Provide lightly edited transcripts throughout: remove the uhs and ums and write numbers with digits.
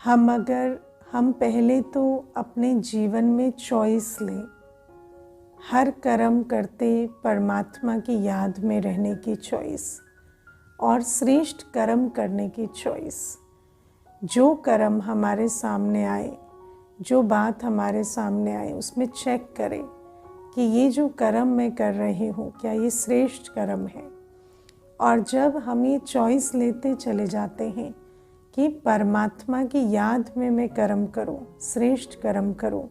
हम पहले तो अपने जीवन में चॉइस लें, हर कर्म करते परमात्मा की याद में रहने की चॉइस और श्रेष्ठ कर्म करने की चॉइस। जो कर्म हमारे सामने आए, जो बात हमारे सामने आए, उसमें चेक करें कि ये जो कर्म मैं कर रही हूँ क्या ये श्रेष्ठ कर्म है। और जब हम ये चॉइस लेते चले जाते हैं कि परमात्मा की याद में मैं कर्म करूं, श्रेष्ठ कर्म करूं,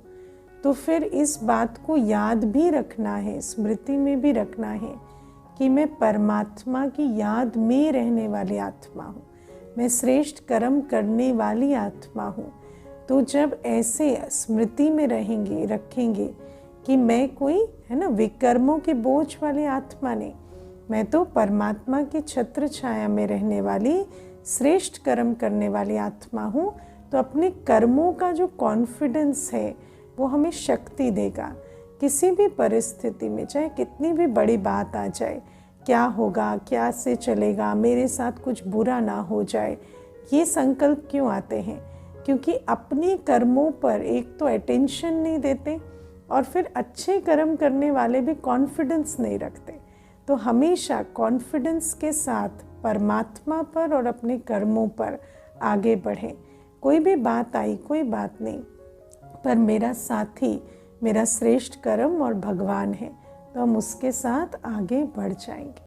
तो फिर इस बात को याद भी रखना है, स्मृति में भी रखना है कि मैं परमात्मा की याद में रहने वाली आत्मा हूँ, मैं श्रेष्ठ कर्म करने वाली आत्मा हूँ। तो जब ऐसे स्मृति में रखेंगे कि मैं कोई विकर्मों के बोझ वाली आत्मा नहीं, मैं तो परमात्मा की छत्र छाया में रहने वाली श्रेष्ठ कर्म करने वाली आत्मा हूँ, तो अपने कर्मों का जो कॉन्फिडेंस है वो हमें शक्ति देगा। किसी भी परिस्थिति में, चाहे कितनी भी बड़ी बात आ जाए, क्या होगा, क्या से चलेगा, मेरे साथ कुछ बुरा ना हो जाए, ये संकल्प क्यों आते हैं? क्योंकि अपने कर्मों पर एक तो अटेंशन नहीं देते और फिर अच्छे कर्म करने वाले भी कॉन्फिडेंस नहीं रखते। तो हमेशा कॉन्फिडेंस के साथ परमात्मा पर और अपने कर्मों पर आगे बढ़ें। कोई भी बात आई, कोई बात नहीं, पर मेरा साथी मेरा श्रेष्ठ कर्म और भगवान है, तो हम उसके साथ आगे बढ़ जाएंगे।